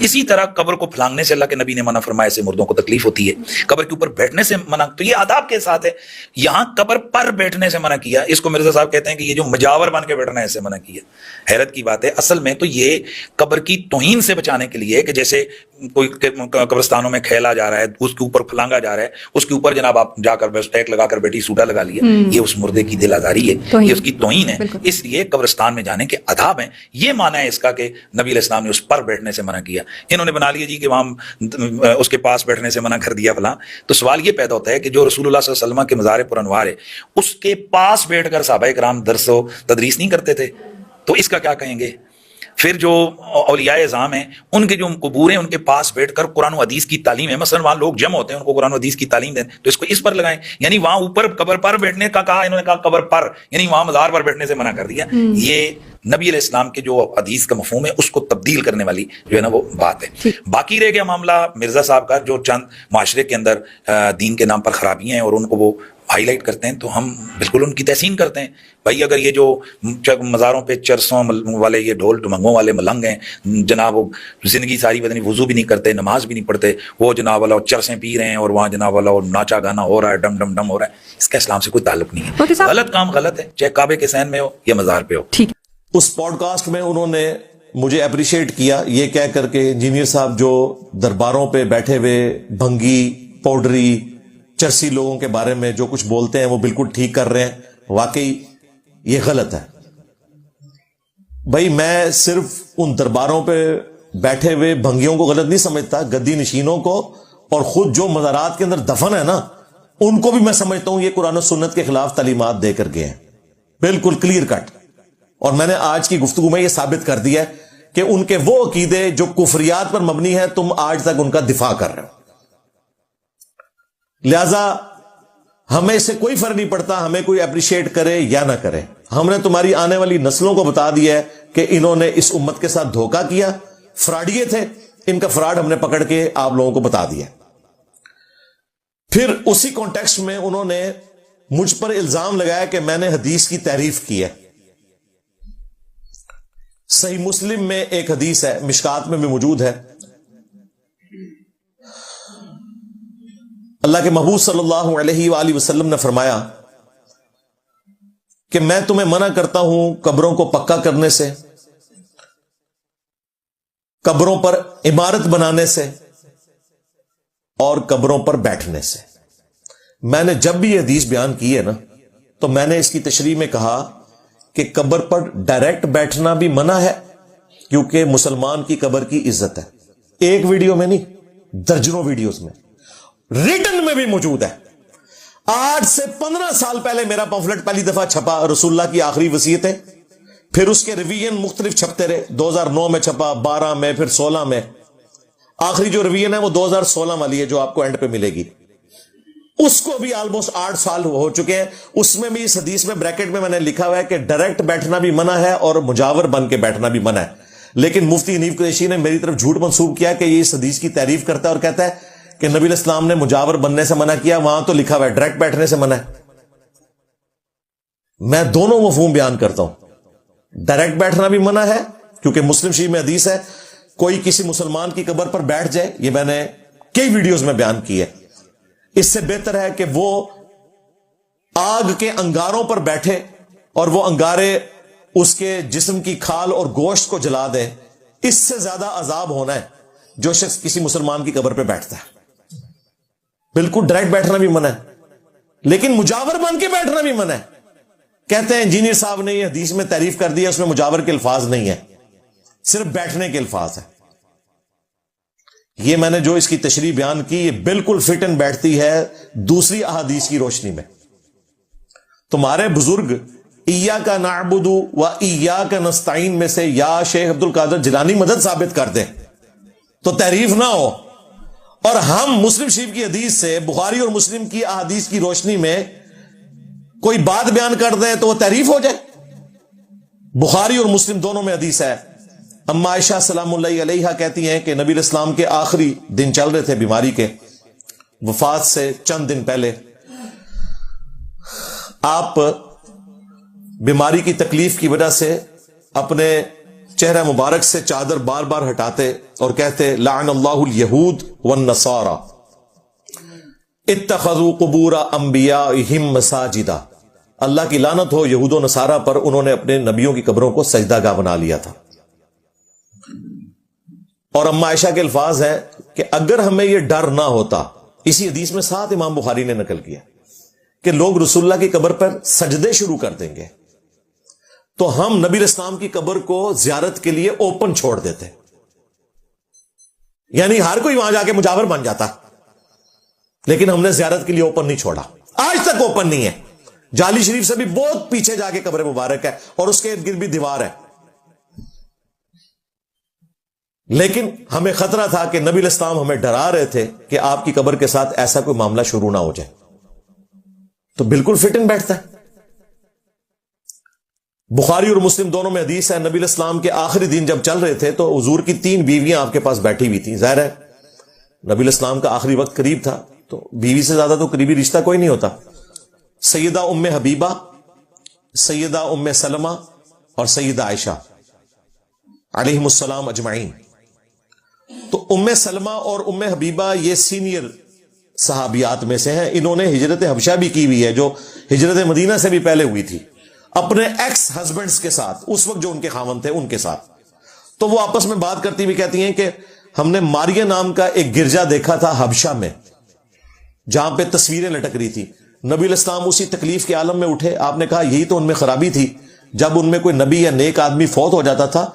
اسی طرح قبر کو پھلانگنے سے اللہ کے نبی نے منع فرمایا، سے مردوں کو تکلیف ہوتی ہے. قبر کے اوپر بیٹھنے سے منع، تو یہ آداب کے ساتھ ہے. یہاں قبر پر بیٹھنے سے منع کیا، اس کو مرزا صاحب کہتے ہیں کہ یہ جو مجاور بن کے بیٹھنا ہے اسے منع کیا. حیرت کی بات ہے، اصل میں تو یہ قبر کی توہین سے بچانے کے لیے کہ جیسے کوئی قبرستانوں میں کھیلا جا رہا ہے، اس کے اوپر پھلانگا جا رہا ہے، اس کے اوپر جناب آپ جا کر ٹیک لگا کر بیٹھی سوٹا لگا لیا، یہ اس مردے کی دل آزاری ہے، یہ اس کی توہین ہے. اس لیے قبرستان میں جانے کے آداب ہیں. یہ معنی ہے اس کا کہ نبی علیہ السلام نے اس پر بیٹھنے سے منع کیا. انہوں نے بنا لیا جی کہ وہاں اس کے پاس بیٹھنے سے منع کر دیا فلاں. تو سوال یہ پیدا ہوتا ہے کہ جو رسول اللہ صلی اللہ علیہ وسلم کے مزار پر انوار ہے، اس کے پاس بیٹھ کر صحابہ کرام درس و تدریس نہیں کرتے تھے، تو اس کا کیا کہیں گے؟ پھر جو اولیاء اعظام ہیں، ان کے جو قبور ہیں، ان کے پاس بیٹھ کر قرآن و حدیث کی تعلیم ہے، مثلا وہاں لوگ جمع ہوتے ہیں، ان کو قرآن و حدیث کی تعلیم دیں، تو اس کو اس پر لگائیں. یعنی وہاں اوپر قبر پر بیٹھنے کا کہا، انہوں نے کہا قبر پر، یعنی وہاں مزار پر بیٹھنے سے منع کر دیا. یہ نبی علیہ السلام کے جو حدیث کا مفہوم ہے اس کو تبدیل کرنے والی جو ہے نا وہ بات ہے. باقی رہ گیا معاملہ مرزا صاحب کا، جو چند معاشرے کے اندر دین کے نام پر خرابیاں ہیں اور ان کو وہ ہائی لائٹ کرتے ہیں، تو ہم بالکل ان کی تحسین کرتے ہیں. بھائی اگر یہ جو مزاروں پہ چرسوں والے یہ ڈھول ڈمنگوں والے ملنگ ہیں جناب، وہ زندگی ساری بدنی وضو بھی نہیں کرتے، نماز بھی نہیں پڑھتے، وہ جناب والا چرسیں پی رہے ہیں اور وہاں جناب والا ناچا گانا ہو رہا ہے، ڈم ڈم ڈم ہو رہا ہے، اس کا اسلام سے کوئی تعلق نہیں ہے. غلط کام غلط ہے، چاہے کعبے کے صحن میں ہو یا مزار پہ ہو. اس پوڈ کاسٹ میں انہوں نے مجھے اپریشیٹ کیا یہ کہہ کر کے انجینئر صاحب جو درباروں پہ بیٹھے ہوئے بھنگی پاؤڈری چرسی لوگوں کے بارے میں جو کچھ بولتے ہیں وہ بالکل ٹھیک کر رہے ہیں. واقعی یہ غلط ہے. بھائی میں صرف ان درباروں پہ بیٹھے ہوئے بھنگیوں کو غلط نہیں سمجھتا، گدی نشینوں کو اور خود جو مزارات کے اندر دفن ہے نا ان کو بھی میں سمجھتا ہوں یہ قرآن و سنت کے خلاف تعلیمات دے کر گئے ہیں، بالکل کلیئر کٹ. اور میں نے آج کی گفتگو میں یہ ثابت کر دیا ہے کہ ان کے وہ عقیدے جو کفریات پر مبنی ہے تم آج تک ان کا دفاع کر رہے ہو. لہذا ہمیں اس سے کوئی فرق نہیں پڑتا ہمیں کوئی اپریشیٹ کرے یا نہ کرے. ہم نے تمہاری آنے والی نسلوں کو بتا دیا ہے کہ انہوں نے اس امت کے ساتھ دھوکہ کیا، فراڈیے تھے، ان کا فراڈ ہم نے پکڑ کے آپ لوگوں کو بتا دیا. پھر اسی کانٹیکسٹ میں انہوں نے مجھ پر الزام لگایا کہ میں نے حدیث کی تعریف کی ہے. صحیح مسلم میں ایک حدیث ہے، مشکات میں بھی موجود ہے، اللہ کے محبوب صلی اللہ علیہ وآلہ وسلم نے فرمایا کہ میں تمہیں منع کرتا ہوں قبروں کو پکا کرنے سے، قبروں پر عمارت بنانے سے اور قبروں پر بیٹھنے سے. میں نے جب بھی یہ حدیث بیان کی ہے نا تو میں نے اس کی تشریح میں کہا کہ قبر پر ڈائریکٹ بیٹھنا بھی منع ہے کیونکہ مسلمان کی قبر کی عزت ہے. ایک ویڈیو میں نہیں، درجنوں ویڈیوز میں، ریٹن میں بھی موجود ہے. 8 سے 15 سال پہلے میرا پمفلٹ پہلی دفعہ چھپا، رسول اللہ کی آخری وصیتیں، پھر اس کے ریویژن مختلف چھپتے رہے. 2009 میں چھپا، 12 میں، پھر 16 میں. آخری جو ریویژن ہے وہ 2016 والی ہے جو آپ کو اینڈ پہ ملے گی. اس کو بھی آلموسٹ 8 سال ہو چکے ہیں. اس میں بھی اس حدیث میں بریکٹ میں نے لکھا ہوا ہے کہ ڈائریکٹ بیٹھنا بھی منع ہے اور مجاور بن کے بیٹھنا بھی منع ہے. لیکن مفتی حنیف قریشی نے میری طرف جھوٹ منسوب کیا کہ یہ اس حدیث کی تعریف کرتا ہے اور کہتا ہے کہ نبی علیہ السلام نے مجاور بننے سے منع کیا، وہاں تو لکھا ہوا ہے ڈائریکٹ بیٹھنے سے منع ہے. میں دونوں مفہوم بیان کرتا ہوں. ڈائریکٹ بیٹھنا بھی منع ہے کیونکہ مسلم شریف میں حدیث ہے کوئی کسی مسلمان کی قبر پر بیٹھ جائے، یہ میں نے کئی ویڈیوز میں بیان کی ہے. اس سے بہتر ہے کہ وہ آگ کے انگاروں پر بیٹھے اور وہ انگارے اس کے جسم کی کھال اور گوشت کو جلا دے. اس سے زیادہ عذاب ہونا ہے جو شخص کسی مسلمان کی قبر پہ بیٹھتا ہے. بالکل ڈائریکٹ بیٹھنا بھی منع ہے لیکن مجاور بن کے بیٹھنا بھی منع ہے. کہتے ہیں انجینئر صاحب نے یہ حدیث میں تعریف کر دیا، اس میں مجاور کے الفاظ نہیں ہے، صرف بیٹھنے کے الفاظ ہیں. یہ میں نے جو اس کی تشریح بیان کی یہ بالکل فٹ اینڈ بیٹھتی ہے دوسری احادیث کی روشنی میں. تمہارے بزرگ ایاک نعبد و ایاک نستعین میں سے یا شیخ عبد القادر جیلانی مدد ثابت کر دیں تو تعریف نہ ہو، اور ہم مسلم شریف کی حدیث سے بخاری اور مسلم کی احادیث کی روشنی میں کوئی بات بیان کر دیں تو وہ تعریف ہو جائے. بخاری اور مسلم دونوں میں حدیث ہے. اما عائشہ سلام اللہ علیہا کہتی ہیں کہ نبی علیہ السلام کے آخری دن چل رہے تھے بیماری کے، وفات سے چند دن پہلے آپ بیماری کی تکلیف کی وجہ سے اپنے چہرہ مبارک سے چادر بار بار ہٹاتے اور کہتے لعن اللہ الیہود والنصارى اتخذوا قبور انبیائہم مساجدا، اللہ کی لعنت ہو یہود و نصارہ پر، انہوں نے اپنے نبیوں کی قبروں کو سجدہ گاہ بنا لیا تھا۔ اور اما عائشہ کے الفاظ ہیں کہ اگر ہمیں یہ ڈر نہ ہوتا، اسی حدیث میں ساتھ امام بخاری نے نقل کیا کہ لوگ رسول اللہ کی قبر پر سجدے شروع کر دیں گے، تو ہم نبی الاسلام کی قبر کو زیارت کے لیے اوپن چھوڑ دیتے، یعنی ہر کوئی وہاں جا کے مجاور بن جاتا، لیکن ہم نے زیارت کے لیے اوپن نہیں چھوڑا، آج تک اوپن نہیں ہے۔ جالی شریف سے بھی بہت پیچھے جا کے قبر مبارک ہے اور اس کے ارد گرد بھی دیوار ہے، لیکن ہمیں خطرہ تھا کہ نبی الاسلام ہمیں ڈرا رہے تھے کہ آپ کی قبر کے ساتھ ایسا کوئی معاملہ شروع نہ ہو جائے، تو بالکل فٹ ان بیٹھتا ہے۔ بخاری اور مسلم دونوں میں حدیث ہے، نبی الاسلام کے آخری دن جب چل رہے تھے تو حضور کی 3 بیویاں آپ کے پاس بیٹھی ہوئی تھیں۔ ظاہر ہے نبی الاسلام کا آخری وقت قریب تھا، تو بیوی سے زیادہ تو قریبی رشتہ کوئی نہیں ہوتا۔ سیدہ ام حبیبہ، سیدہ ام سلمہ اور سیدہ عائشہ علیہم السلام اجمعین۔ تو ام سلمہ اور ام حبیبہ یہ سینئر صحابیات میں سے ہیں، انہوں نے ہجرت حبشہ بھی کی ہوئی ہے، جو ہجرت مدینہ سے بھی پہلے ہوئی تھی، اپنے ایکس ہسبینڈز کے ساتھ، اس وقت جو ان کے خاوند تھے ان کے ساتھ۔ تو وہ آپس میں بات کرتی ہوئی کہتی ہیں کہ ہم نے ماریہ نام کا ایک گرجا دیکھا تھا حبشہ میں، جہاں پہ تصویریں لٹک رہی تھی۔ نبی الاسلام اسی تکلیف کے عالم میں اٹھے، آپ نے کہا یہی تو ان میں خرابی تھی، جب ان میں کوئی نبی یا نیک آدمی فوت ہو جاتا تھا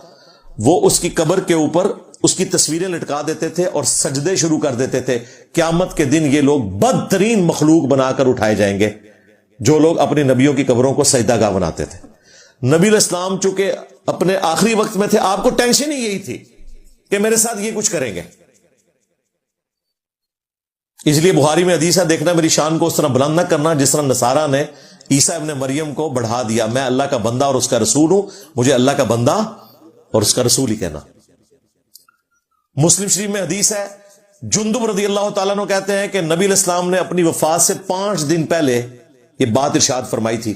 وہ اس کی قبر کے اوپر اس کی تصویریں لٹکا دیتے تھے اور سجدے شروع کر دیتے تھے۔ قیامت کے دن یہ لوگ بدترین مخلوق بنا کر اٹھائے جائیں گے، جو لوگ اپنی نبیوں کی قبروں کو سجدہ گاہ بناتے تھے۔ نبی الاسلام چونکہ اپنے آخری وقت میں تھے، آپ کو ٹینشن ہی یہی تھی کہ میرے ساتھ یہ کچھ کریں گے، اس لیے بخاری میں حدیث ہے، دیکھنا میری شان کو اس طرح بلند نہ کرنا جس طرح نصارہ نے عیسیٰ ابن مریم کو بڑھا دیا، میں اللہ کا بندہ اور اس کا رسول ہوں، مجھے اللہ کا بندہ اور اس کا رسول ہی کہنا۔ مسلم شریف میں حدیث ہے، جندب رضی اللہ تعالیٰ عنہ کہتے ہیں کہ نبی الاسلام نے اپنی وفات سے 5 دن پہلے یہ بات ارشاد فرمائی تھی،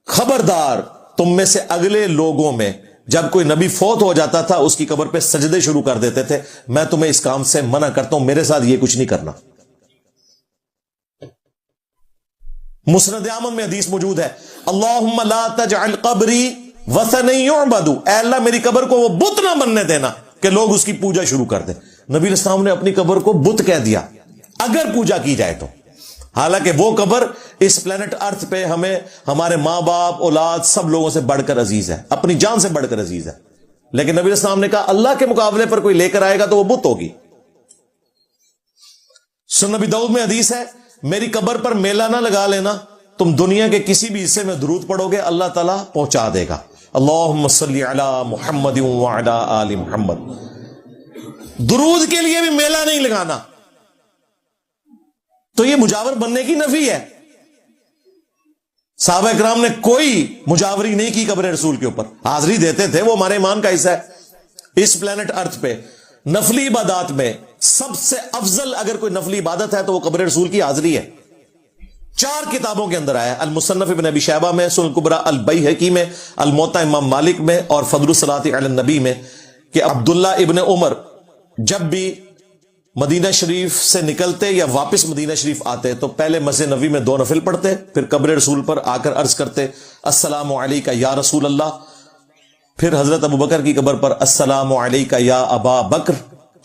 خبردار تم میں سے اگلے لوگوں میں جب کوئی نبی فوت ہو جاتا تھا اس کی قبر پہ سجدے شروع کر دیتے تھے، میں تمہیں اس کام سے منع کرتا ہوں، میرے ساتھ یہ کچھ نہیں کرنا۔ مسند احمد میں حدیث موجود ہے، اللہم لا تجعل قبری وثنا یعبد، اے اللہ میری قبر کو وہ بت نہ بننے دینا کہ لوگ اس کی پوجا شروع کر دیں۔ نبی الاسلام نے اپنی قبر کو بت کہہ دیا اگر پوجا کی جائے تو، حالانکہ وہ قبر اس پلانٹ ارتھ پہ ہمیں ہمارے ماں باپ اولاد سب لوگوں سے بڑھ کر عزیز ہے، اپنی جان سے بڑھ کر عزیز ہے، لیکن نبی الاسلام نے کہا اللہ کے مقابلے پر کوئی لے کر آئے گا تو وہ بت ہوگی۔ سنن نبی داؤد میں حدیث ہے، میری قبر پر میلہ نہ لگا لینا، تم دنیا کے کسی بھی حصے میں درود پڑھو گے اللہ تعالیٰ پہنچا دے گا، اللہم صلی علی محمد وعلی آل محمد۔ درود کے لیے بھی میلہ نہیں لگانا، تو یہ مجاور بننے کی نفی ہے۔ صحابہ اکرام نے کوئی مجاوری نہیں کی قبر رسول کے اوپر، حاضری دیتے تھے، وہ ہمارے ایمان کا حصہ ہے۔ اس پلانٹ ارتھ پہ نفلی عبادات میں سب سے افضل اگر کوئی نفلی عبادت ہے تو وہ قبر رسول کی حاضری ہے۔ 4 کتابوں کے اندر آیا، المصنف ابن ابی شیبہ میں، سنن الکبریٰ البیہقی میں، الموطا امام مالک میں اور فضل الصلاۃ علی النبی میں، کہ عبداللہ ابن عمر جب بھی مدینہ شریف سے نکلتے یا واپس مدینہ شریف آتے تو پہلے مسجد نبوی میں 2 نفل پڑھتے، پھر قبر رسول پر آ کر عرض کرتے السلام علیکہ یا رسول اللہ، پھر حضرت ابو بکر کی قبر پر السلام علیکہ یا ابا بکر،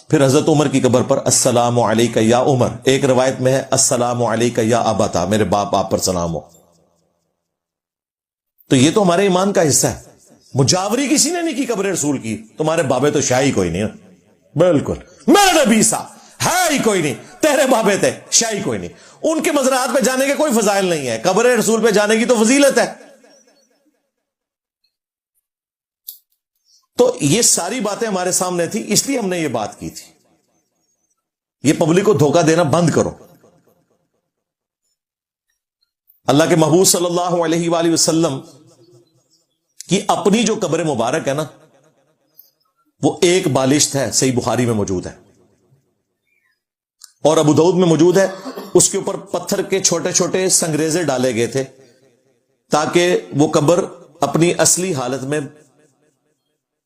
پھر حضرت عمر کی قبر پر السلام علیکہ یا عمر، ایک روایت میں ہے السلام علیکہ یا ابتا، میرے باپ آپ پر سلام ہو۔ تو یہ تو ہمارے ایمان کا حصہ ہے۔ مجاوری کسی نے نہیں کی قبر رسول کی، تمہارے بابے تو شاہی کوئی نہیں، بالکل میرا نبی سا ہے ہی کوئی نہیں، تیرے بابے تھے شاہی کوئی نہیں، ان کے مزرعات پہ جانے کے کوئی فضائل نہیں ہے، قبر رسول پہ جانے کی تو فضیلت ہے۔ تو یہ ساری باتیں ہمارے سامنے تھی، اس لیے ہم نے یہ بات کی تھی، یہ پبلک کو دھوکہ دینا بند کرو۔ اللہ کے محبوب صلی اللہ علیہ وآلہ وسلم کی اپنی جو قبر مبارک ہے نا، وہ ایک بالشت ہے، صحیح بخاری میں موجود ہے اور ابو داؤد میں موجود ہے، اس کے اوپر پتھر کے چھوٹے چھوٹے سنگریزے ڈالے گئے تھے تاکہ وہ قبر اپنی اصلی حالت میں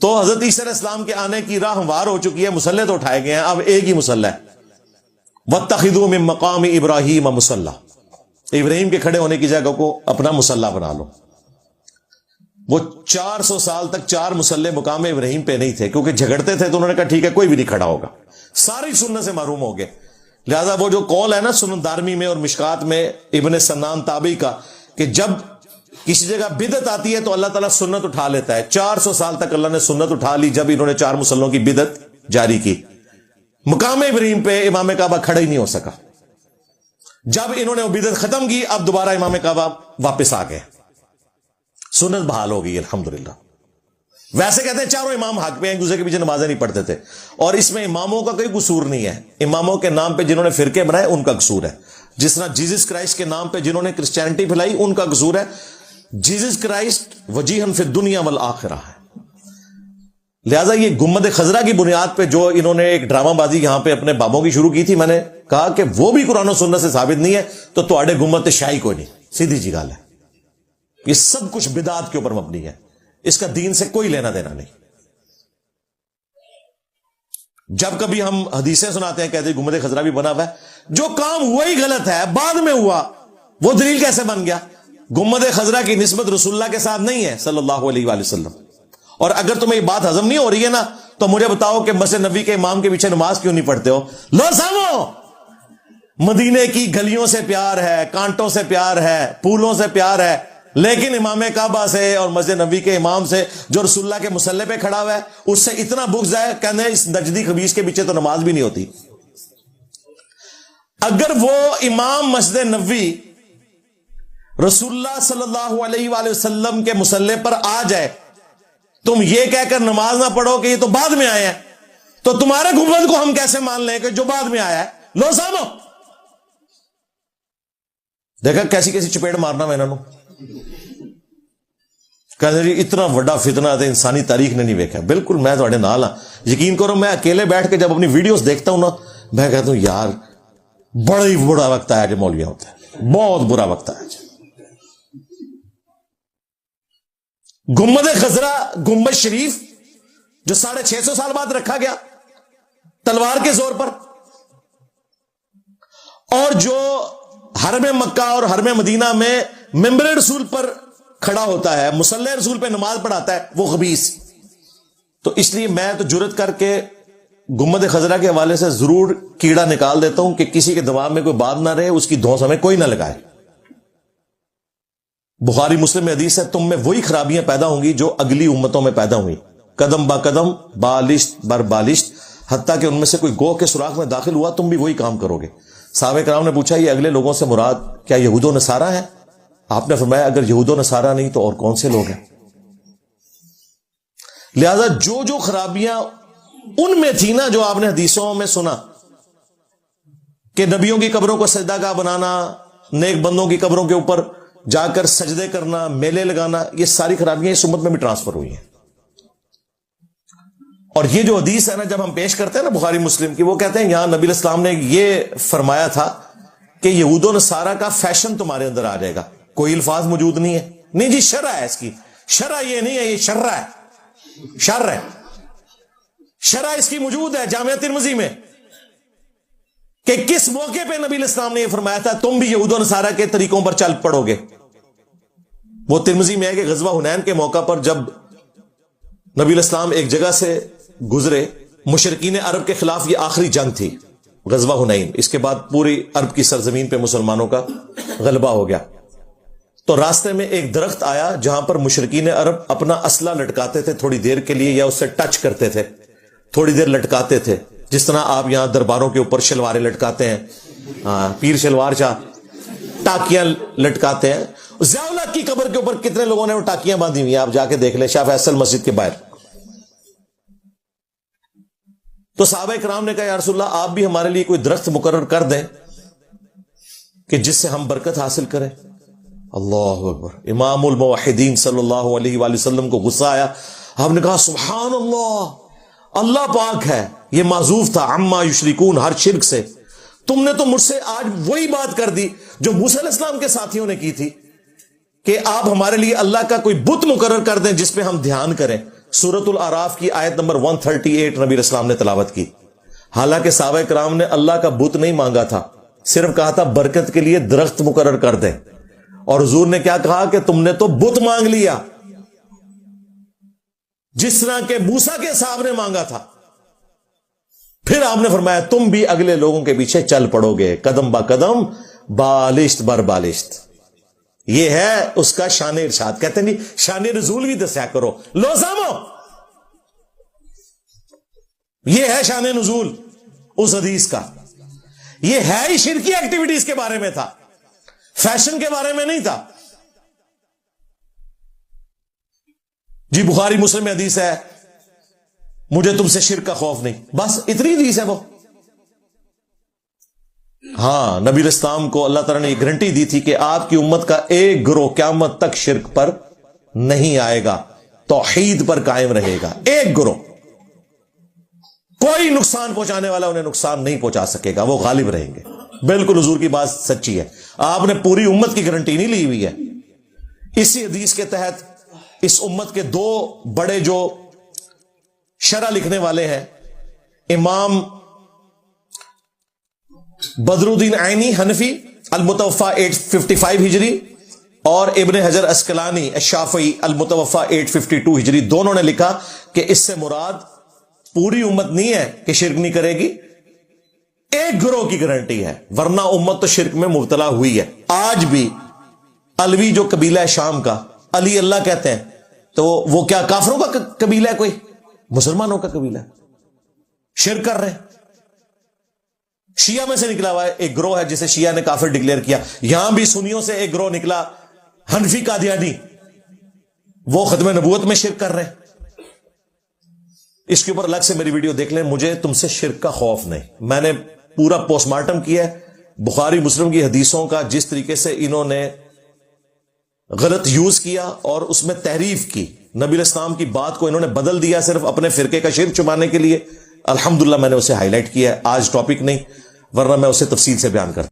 تو حضرت عیسیٰ علیہ السلام کے آنے کی راہ ہموار ہو چکی ہے, مسلح تو اٹھائے گئے ہیں, اب ایک ہی مسلح ہے, وَاتَّخِذُوا مِن مَقَامِ إِبْرَاهِيمَ مُصَلَّى, ابراہیم کے کھڑے ہونے کی جگہ کو اپنا مسلح بنا لو. وہ 400 سال تک 4 مسلح مقام ابراہیم پہ نہیں تھے, کیونکہ جھگڑتے تھے تو انہوں نے کہا ٹھیک ہے کوئی بھی نہیں کھڑا ہوگا, ساری سنت سے محروم ہو گئے. لہذا وہ جو قول ہے نا سنن دارمی میں اور مشکات میں ابن سنان تابعی کا, کہ جب کسی جگہ بدعت آتی ہے تو اللہ تعالیٰ سنت اٹھا لیتا ہے. 400 سال تک اللہ نے سنت اٹھا لی جب انہوں نے 4 مسلوں کی بدعت جاری کی. مقام ابراہیم پہ امام کعبہ کھڑا ہی نہیں ہو سکا. جب انہوں نے وہ بدعت ختم کی, اب دوبارہ امام کعبہ واپس آ گئے, سنت بحال ہو گئی الحمدللہ. ویسے کہتے ہیں چاروں امام حق پہ ایک دوسرے کے پیچھے نمازیں نہیں پڑھتے تھے, اور اس میں اماموں کا کوئی قصور نہیں ہے. اماموں کے نام پہ جنہوں نے فرقے بنائے ان کا قصور ہے. جس طرح جیزس کرائسٹ کے نام پہ جنہوں نے کرسچینٹی پھیلائی ان کا قصور ہے. جیزس کرائسٹ وجیہن فی الدنیا والآخرہ ہے. لہذا یہ گنبد خضرا کی بنیاد پہ جو انہوں نے ایک ڈرامہ بازی یہاں پہ اپنے بابوں کی شروع کی تھی, میں نے کہا کہ وہ بھی قرآن و سنت سے ثابت نہیں ہے تو تواڈے گنبد شاہی کوئی نہیں. سیدھی جی گل ہے, یہ سب کچھ بدعات کے اوپر مبنی ہے, اس کا دین سے کوئی لینا دینا نہیں. جب کبھی ہم حدیثیں سناتے ہیں کہتے ہیں گنبد خضرا بھی بنا ہوا ہے, جو کام ہوا ہی غلط ہے بعد میں ہوا وہ دلیل کیسے بن گیا؟ گنبد خضرا کی نسبت رسول اللہ کے ساتھ نہیں ہے صلی اللہ علیہ وآلہ وسلم. اور اگر تمہیں یہ بات ہضم نہیں ہو رہی ہے نا تو مجھے بتاؤ کہ مسجد نبی کے امام کے پیچھے نماز کیوں نہیں پڑھتے ہو؟ لو سامو, مدینے کی گلیوں سے پیار ہے, کانٹوں سے پیار ہے, پھولوں سے پیار ہے, لیکن امام کعبہ سے اور مسجد نبی کے امام سے جو رسول اللہ کے مصلی پہ کھڑا ہوا ہے اس سے اتنا بغض ہے, کہنے اس نجدی خبیث کے پیچھے تو نماز بھی نہیں ہوتی. اگر وہ امام مسجد نبوی رسول اللہ صلی اللہ علیہ وآلہ وسلم کے مصلی پر آ جائے, تم یہ کہہ کر نماز نہ پڑھو کہ یہ تو بعد میں آیا ہے, تو تمہارے گنبد کو ہم کیسے مان لیں کہ جو بعد میں آیا ہے؟ لو سامو, دیکھا کیسی کیسی چپیڑ مارنا میں انہوں کہتے جی اتنا بڑا فتنہ تو انسانی تاریخ نے نہیں دیکھا. بالکل میں تھوڑے نال ہاں, یقین کرو میں اکیلے بیٹھ کے جب اپنی ویڈیوز دیکھتا ہوں نا میں کہتا ہوں یار بڑا ہی برا وقت آیا جو مولویاں ہوتا ہے, بہت برا وقت آیا. گنبد خضرا, گنبد شریف جو 650 سال بعد رکھا گیا تلوار کے زور پر, اور جو حرم مکہ اور حرم مدینہ میں ممبر رسول پر کھڑا ہوتا ہے, مصلی رسول پہ نماز پڑھاتا ہے, وہ خبیث. تو اس لیے میں تو جرت کر کے گنبد خضرا کے حوالے سے ضرور کیڑا نکال دیتا ہوں کہ کسی کے دماغ میں کوئی بات نہ رہے, اس کی دھونس ہمیں کوئی نہ لگائے. بخاری مسلم میں حدیث ہے, تم میں وہی خرابیاں پیدا ہوں گی جو اگلی امتوں میں پیدا ہوئی, قدم با قدم بالشت بر بالشت, حتیٰ کہ ان میں سے کوئی گوہ کے سوراخ میں داخل ہوا تم بھی وہی کام کرو گے. صحابہ کرام نے پوچھا یہ اگلے لوگوں سے مراد کیا یہود و نصارہ ہیں؟ آپ نے فرمایا اگر یہود و نصارہ نہیں تو اور کون سے لوگ ہیں؟ لہذا جو جو خرابیاں ان میں تھی نا, جو آپ نے حدیثوں میں سنا کہ نبیوں کی قبروں کو سجدہ گاہ بنانا, نیک بندوں کی قبروں کے اوپر جا کر سجدے کرنا, میلے لگانا, یہ ساری خرابیاں اس امت میں بھی ٹرانسفر ہوئی ہیں. اور یہ جو حدیث ہے نا جب ہم پیش کرتے ہیں نا بخاری مسلم کی, وہ کہتے ہیں یہاں نبی الاسلام نے یہ فرمایا تھا کہ یہود و نصارہ کا فیشن تمہارے اندر آ جائے گا. کوئی الفاظ موجود نہیں ہے, نہیں جی شرع ہے اس کی, شرع یہ نہیں ہے, یہ شرع ہے, شرع ہے, شرع اس کی موجود ہے جامعہ ترمذی میں کہ کس موقع پہ نبی الاسلام نے یہ فرمایا تھا تم بھی یہود و نصارہ کے طریقوں پر چل پڑو گے. وہ ترمذی میں ہے کہ غزوہ حنین کے موقع پر جب نبی الاسلام ایک جگہ سے گزرے, مشرکین عرب کے خلاف یہ آخری جنگ تھی غزوہ حنین, اس کے بعد پوری عرب کی سرزمین پہ مسلمانوں کا غلبہ ہو گیا. تو راستے میں ایک درخت آیا جہاں پر مشرکین عرب اپنا اسلحہ لٹکاتے تھے تھوڑی دیر کے لیے, یا اس سے ٹچ کرتے تھے, تھوڑی دیر لٹکاتے تھے, جس طرح آپ یہاں درباروں کے اوپر شلواریں لٹکاتے ہیں, پیر شلوار شاہ ٹاکیاں لٹکاتے ہیں. ضیاء الحق کی قبر کے اوپر کتنے لوگوں نے وہ ٹاکیاں باندھی ہوئی ہیں, آپ جا کے دیکھ لیں, شاہ فیصل مسجد کے باہر. تو صحابہ کرام نے کہا یا رسول اللہ آپ بھی ہمارے لیے کوئی درخت مقرر کر دیں کہ جس سے ہم برکت حاصل کریں. اللہ اکبر. امام الموحدین صلی اللہ علیہ وآلہ وسلم کو غصہ آیا, آپ نے کہا سبحان اللہ, اللہ پاک ہے, یہ معذوف تھا عما یشرکون, ہر شرک سے. تم نے تو مجھ سے آج وہی بات کر دی جو موسیٰ علیہ السلام کے ساتھیوں نے کی تھی کہ آپ ہمارے لیے اللہ کا کوئی بت مقرر کر دیں جس پہ ہم دھیان کریں. سورۃ الاعراف کی آیت نمبر 138 نبی اسلام نے تلاوت کی. حالانکہ صحابہ کرام نے اللہ کا بت نہیں مانگا تھا, صرف کہا تھا برکت کے لیے درخت مقرر کر دیں, اور حضور نے کیا کہا کہ تم نے تو بت مانگ لیا, جس طرح کہ موسیٰ کے صاحب نے مانگا تھا. پھر آپ نے فرمایا تم بھی اگلے لوگوں کے پیچھے چل پڑو گے, قدم با قدم, بالشت بر بالشت. یہ ہے اس کا شان ارشاد. کہتے ہیں نہیں شان نزول بھی دسیا کرو, لو سامو, یہ ہے شان نزول اس حدیث کا. یہ ہے ہی شرکی ایکٹیویٹیز کے بارے میں تھا, فیشن کے بارے میں نہیں تھا. جی بخاری مسلم میں حدیث ہے مجھے تم سے شرک کا خوف نہیں, بس اتنی حدیث ہے وہ. ہاں نبی الاسلام کو اللہ تعالیٰ نے یہ گارنٹی دی تھی کہ آپ کی امت کا ایک گروہ قیامت تک شرک پر نہیں آئے گا, توحید پر قائم رہے گا. ایک گروہ, کوئی نقصان پہنچانے والا انہیں نقصان نہیں پہنچا سکے گا, وہ غالب رہیں گے. بالکل حضور کی بات سچی ہے, آپ نے پوری امت کی گارنٹی نہیں لی ہوئی ہے. اسی حدیث کے تحت اس امت کے دو بڑے جو شرح لکھنے والے ہیں, امام بدر الدین عینی حنفی المتوفا 855 ہجری اور ابن حجر اسقلانی الشافعی المتوفا 852 ہجری, دونوں نے لکھا کہ اس سے مراد پوری امت نہیں ہے کہ شرک نہیں کرے گی, ایک گروہ کی گارنٹی ہے, ورنہ امت تو شرک میں مبتلا ہوئی ہے. آج بھی علوی جو قبیلہ ہے شام کا, علی اللہ کہتے ہیں, تو وہ کیا کافروں کا قبیلہ ہے, کوئی مسلمانوں کا قبیلہ ہے, شرک کر رہے ہیں. شیعہ میں سے نکلا ہوا ہے ایک گروہ ہے جسے شیعہ نے کافر ڈکلیئر کیا. یہاں بھی سنیوں سے ایک گروہ نکلا حنفی قادیانی, وہ ختم نبوت میں شرک کر رہے ہیں. اس کے اوپر الگ سے میری ویڈیو دیکھ لیں. مجھے تم سے شرک کا خوف نہیں. میں نے پورا پوسٹ مارٹم کیا ہے بخاری مسلم کی حدیثوں کا, جس طریقے سے انہوں نے غلط یوز کیا اور اس میں تحریف کی, نبی الاسلام کی بات کو انہوں نے بدل دیا صرف اپنے فرقے کا شرک چھپانے کے لیے. الحمدللہ میں نے اسے ہائی لائٹ کیا ہے, آج ٹاپک نہیں, ورنہ میں اسے تفصیل سے بیان کرتا.